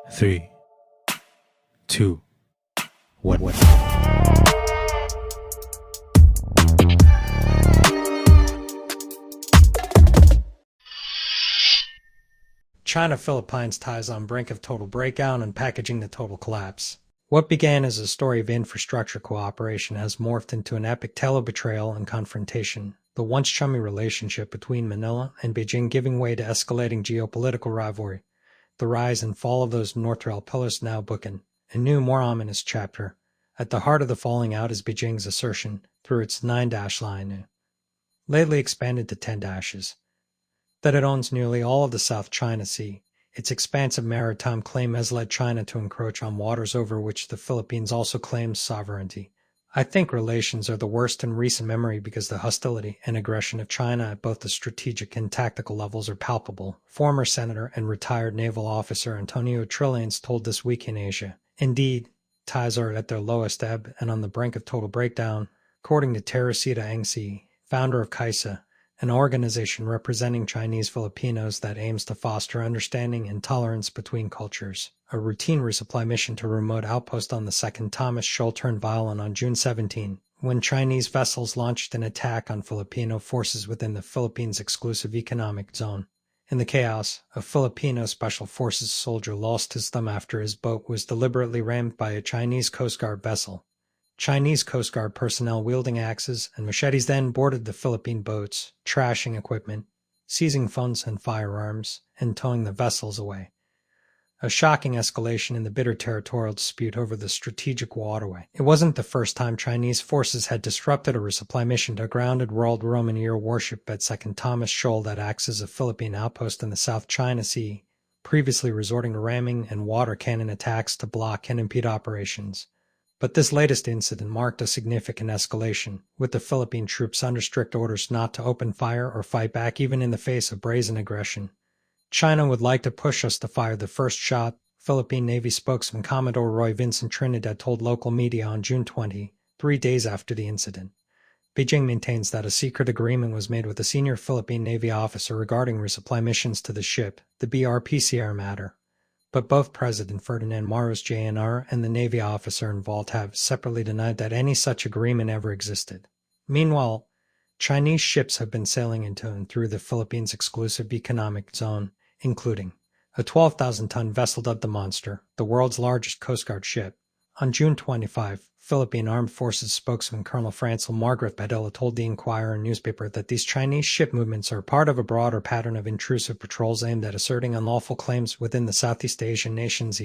3, 2, 1. China-Philippines ties on brink of total breakdown and packaging the total collapse. What began as a story of infrastructure cooperation has morphed into an epic tale of betrayal and confrontation, the once chummy relationship between Manila and Beijing giving way to escalating geopolitical rivalry. The rise and fall of those North-Rail pillars now bookend a new, more ominous chapter. At the heart of the falling out is Beijing's assertion, through its 9-dash line, lately expanded to 10 dashes, that it owns nearly all of the South China Sea. Its expansive maritime claim has led China to encroach on waters over which the Philippines also claims sovereignty. I think relations are the worst in recent memory because the hostility and aggression of China at both the strategic and tactical levels are palpable. Former Senator and retired naval officer Antonio Trillians told This Week in Asia. Indeed, ties are at their lowest ebb and on the brink of total breakdown, according to Teresita Engsi, founder of CAISA, an organization representing Chinese-Filipinos that aims to foster understanding and tolerance between cultures. A routine resupply mission to a remote outpost on the second Thomas Shoal turned violent on June 17, when Chinese vessels launched an attack on Filipino forces within the Philippines' exclusive economic zone. In the chaos, a Filipino Special Forces soldier lost his thumb after his boat was deliberately rammed by a Chinese Coast Guard vessel. Chinese Coast Guard personnel wielding axes and machetes then boarded the Philippine boats, trashing equipment, seizing phones and firearms, and towing the vessels away. A shocking escalation in the bitter territorial dispute over the strategic waterway. It wasn't the first time Chinese forces had disrupted a resupply mission to a grounded World Roman-era warship at Second Thomas Shoal that acts as a Philippine outpost in the South China Sea, previously resorting to ramming and water cannon attacks to block and impede operations. But this latest incident marked a significant escalation, with the Philippine troops under strict orders not to open fire or fight back even in the face of brazen aggression. China would like to push us to fire the first shot, Philippine Navy spokesman Commodore Roy Vincent Trinidad told local media on June 20, 3 days after the incident. Beijing maintains that a secret agreement was made with a senior Philippine Navy officer regarding resupply missions to the ship, the BRPCR matter. But both President Ferdinand Marcos Jr. and the Navy officer involved have separately denied that any such agreement ever existed. Meanwhile, Chinese ships have been sailing into and through the Philippines' exclusive economic zone, including a 12,000-ton vessel dubbed the Monster, the world's largest Coast Guard ship. On June 25, Philippine Armed Forces spokesman Colonel Francel Margaret Padilla told the Inquirer newspaper that these Chinese ship movements are part of a broader pattern of intrusive patrols aimed at asserting unlawful claims within the Southeast Asian nations.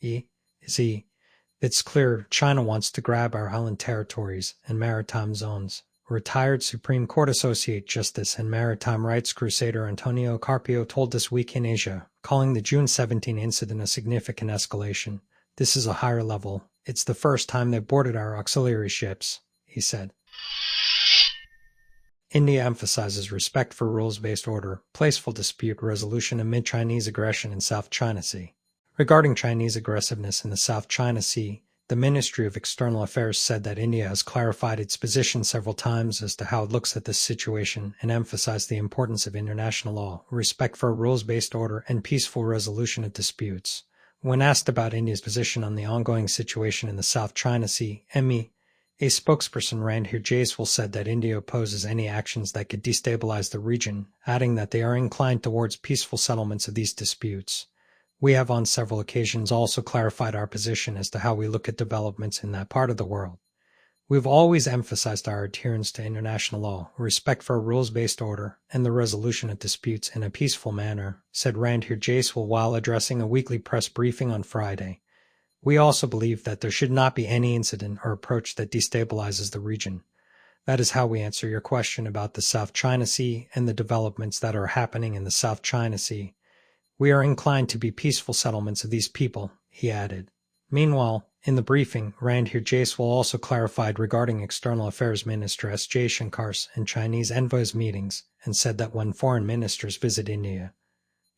It's clear China wants to grab our island territories and maritime zones. Retired Supreme Court Associate Justice and Maritime Rights Crusader Antonio Carpio told This Week in Asia, calling the June 17 incident a significant escalation. This is a higher level. It's the first time they've boarded our auxiliary ships, he said. India emphasizes respect for rules-based order, placeful dispute resolution amid Chinese aggression in South China Sea. Regarding Chinese aggressiveness in the South China Sea, the Ministry of External Affairs said that India has clarified its position several times as to how it looks at this situation and emphasized the importance of international law, respect for rules-based order, and peaceful resolution of disputes. When asked about India's position on the ongoing situation in the South China Sea, a spokesperson Randhir Jaiswal said that India opposes any actions that could destabilize the region, adding that they are inclined towards peaceful settlements of these disputes. We have on several occasions also clarified our position as to how we look at developments in that part of the world. We've always emphasized our adherence to international law, respect for a rules-based order, and the resolution of disputes in a peaceful manner, said Randhir Jaiswal while addressing a weekly press briefing on Friday. We also believe that there should not be any incident or approach that destabilizes the region. That is how we answer your question about the South China Sea and the developments that are happening in the South China Sea. We are inclined to be peaceful settlements of these people, he added. Meanwhile, in the briefing, Randhir Jaiswal also clarified regarding External Affairs Minister S. Jaishankar's and Chinese envoys' meetings and said that when foreign ministers visit India,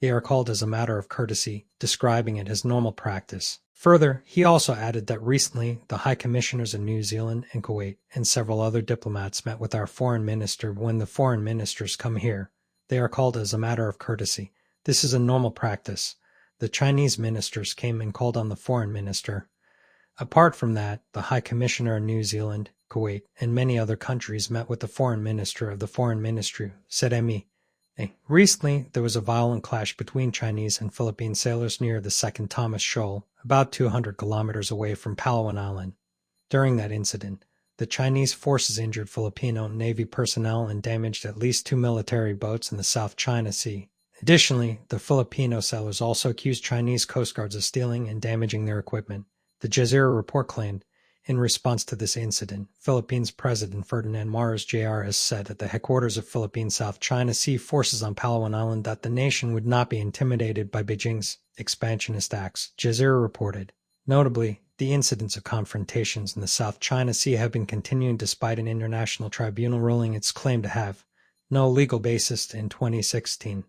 they are called as a matter of courtesy, describing it as normal practice. Further, he also added that recently the High Commissioners in New Zealand and Kuwait and several other diplomats met with our foreign minister. When the foreign ministers come here, they are called as a matter of courtesy. This is a normal practice. The Chinese ministers came and called on the foreign minister. Apart from that, the High Commissioner in New Zealand, Kuwait, and many other countries met with the foreign minister of the foreign ministry, said ME. Recently, there was a violent clash between Chinese and Philippine sailors near the Second Thomas Shoal, about 200 kilometers away from Palawan Island. During that incident, the Chinese forces injured Filipino Navy personnel and damaged at least 2 military boats in the South China Sea. Additionally, the Filipino sailors also accused Chinese Coast Guards of stealing and damaging their equipment. The Jazeera report claimed, in response to this incident, Philippines President Ferdinand Marcos Jr. has said at the headquarters of Philippine South China Sea forces on Palawan Island that the nation would not be intimidated by Beijing's expansionist acts, Jazeera reported. Notably, the incidents of confrontations in the South China Sea have been continuing despite an international tribunal ruling its claim to have no legal basis in 2016.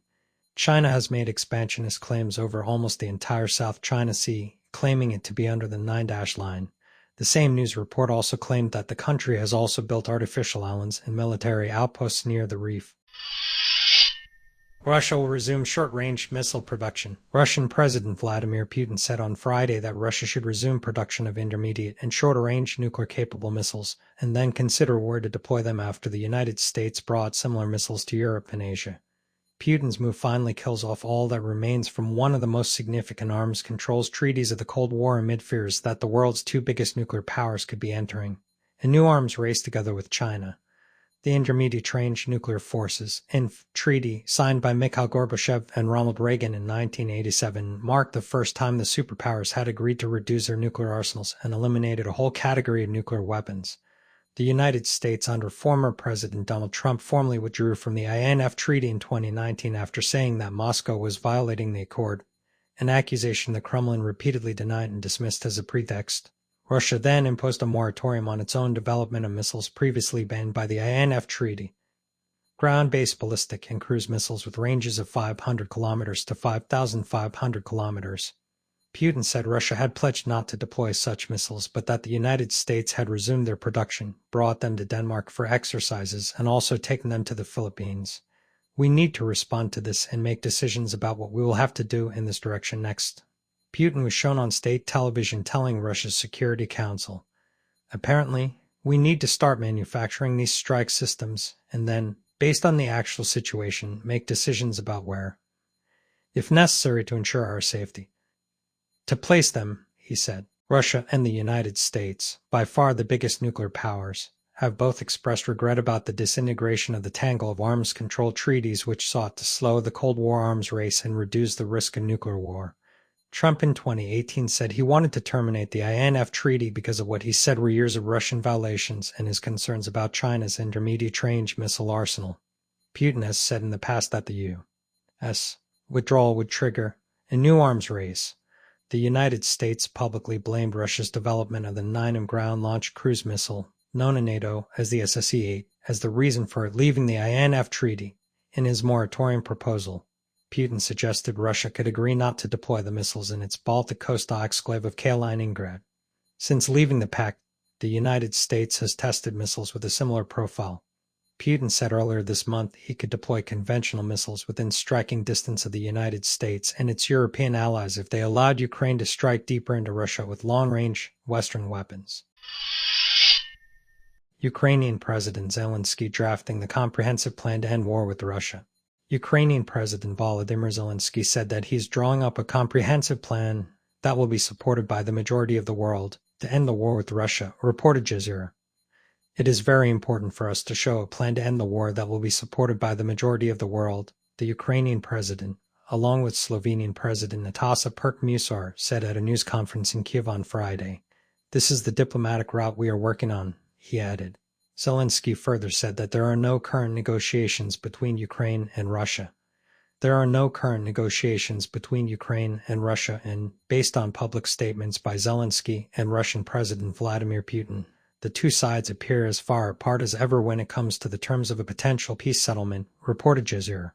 China has made expansionist claims over almost the entire South China Sea, claiming it to be under the 9-dash line. The same news report also claimed that the country has also built artificial islands and military outposts near the reef. Russia will resume short-range missile production. Russian President Vladimir Putin said on Friday that Russia should resume production of intermediate and shorter-range nuclear-capable missiles, and then consider where to deploy them after the United States brought similar missiles to Europe and Asia. Putin's move finally kills off all that remains from one of the most significant arms controls treaties of the Cold War amid fears that the world's two biggest nuclear powers could be entering a new arms race together with China. The Intermediate-Range Nuclear Forces INF treaty, signed by Mikhail Gorbachev and Ronald Reagan in 1987, marked the first time the superpowers had agreed to reduce their nuclear arsenals and eliminated a whole category of nuclear weapons. The United States, under former President Donald Trump, formally withdrew from the INF Treaty in 2019 after saying that Moscow was violating the accord, an accusation the Kremlin repeatedly denied and dismissed as a pretext. Russia then imposed a moratorium on its own development of missiles previously banned by the INF Treaty. Ground-based ballistic and cruise missiles with ranges of 500 kilometers to 5,500 kilometers. Putin said Russia had pledged not to deploy such missiles, but that the United States had resumed their production, brought them to Denmark for exercises, and also taken them to the Philippines. We need to respond to this and make decisions about what we will have to do in this direction next. Putin was shown on state television telling Russia's Security Council, apparently, we need to start manufacturing these strike systems and then, based on the actual situation, make decisions about where, if necessary to ensure our safety, to place them, he said. Russia and the United States, by far the biggest nuclear powers, have both expressed regret about the disintegration of the tangle of arms control treaties which sought to slow the Cold War arms race and reduce the risk of nuclear war. Trump in 2018 said he wanted to terminate the INF Treaty because of what he said were years of Russian violations and his concerns about China's intermediate-range missile arsenal. Putin has said in the past that the U.S. withdrawal would trigger a new arms race. The United States publicly blamed Russia's development of the 9M ground-launched cruise missile, known in NATO as the SSE-8, as the reason for it leaving the INF Treaty. In his moratorium proposal, Putin suggested Russia could agree not to deploy the missiles in its Baltic coastal exclave of Kaliningrad. Since leaving the pact, the United States has tested missiles with a similar profile. Putin said earlier this month he could deploy conventional missiles within striking distance of the United States and its European allies if they allowed Ukraine to strike deeper into Russia with long-range Western weapons. Ukrainian President Zelenskyy drafting the comprehensive plan to end war with Russia. Ukrainian President Volodymyr Zelenskyy said that he's drawing up a comprehensive plan that will be supported by the majority of the world to end the war with Russia, reported Jazeera. It is very important for us to show a plan to end the war that will be supported by the majority of the world, the Ukrainian president, along with Slovenian President Nataša Pirc-Musar, said at a news conference in Kyiv on Friday. This is the diplomatic route we are working on, he added. Zelenskyy further said that there are no current negotiations between Ukraine and Russia. There are no current negotiations between Ukraine and Russia, and, based on public statements by Zelenskyy and Russian President Vladimir Putin, the two sides appear as far apart as ever when it comes to the terms of a potential peace settlement, reported Jazeera.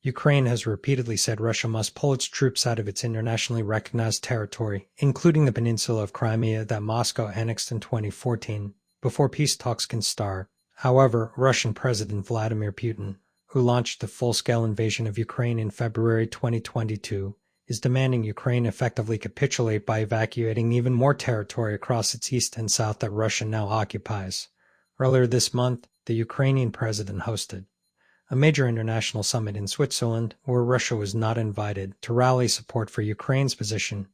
Ukraine has repeatedly said Russia must pull its troops out of its internationally recognized territory, including the peninsula of Crimea that Moscow annexed in 2014, before peace talks can start. However, Russian President Vladimir Putin, who launched the full-scale invasion of Ukraine in February 2022, is demanding Ukraine effectively capitulate by evacuating even more territory across its east and south that Russia now occupies. Earlier this month, the Ukrainian president hosted a major international summit in Switzerland where Russia was not invited to rally support for Ukraine's position.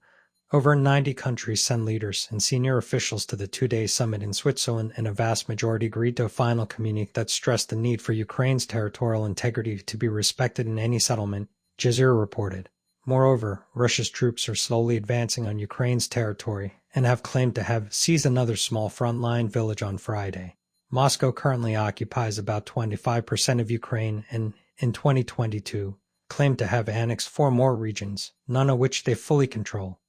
Over 90 countries sent leaders and senior officials to the two-day summit in Switzerland, and a vast majority agreed to a final communique that stressed the need for Ukraine's territorial integrity to be respected in any settlement, Jazeera reported. Moreover, Russia's troops are slowly advancing on Ukraine's territory and have claimed to have seized another small frontline village on Friday. Moscow currently occupies about 25% of Ukraine and, in 2022, claimed to have annexed 4 more regions, none of which they fully control.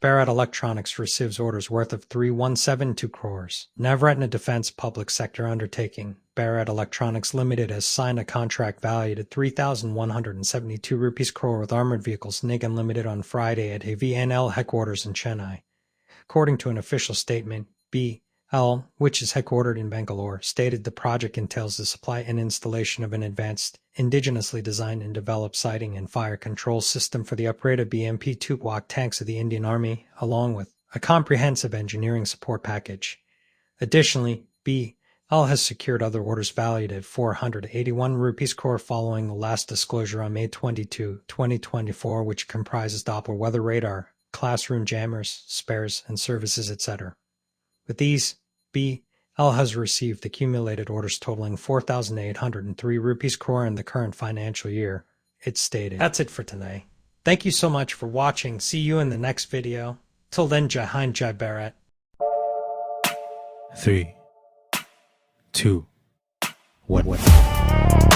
Bharat Electronics receives orders worth of 3,172 crores. Navratna Defense Public Sector Undertaking, Bharat Electronics Limited, has signed a contract valued at 3,172 rupees crore with Armored Vehicles Nigam Limited on Friday at AVNL headquarters in Chennai. According to an official statement, BL, which is headquartered in Bangalore, stated the project entails the supply and installation of an advanced, indigenously designed and developed sighting and fire control system for the upgrade of BMP-2 Block tanks of the Indian Army, along with a comprehensive engineering support package. Additionally, BL has secured other orders valued at 481 rupees crore following the last disclosure on May 22, 2024, which comprises Doppler weather radar, classroom jammers, spares, and services, etc. With these, BL has received accumulated orders totaling 4,803 rupees crore in the current financial year, it stated. That's it for today. Thank you so much for watching. See you in the next video. Till then, Jai Hind, Jai Bharat. 3, 2, 1.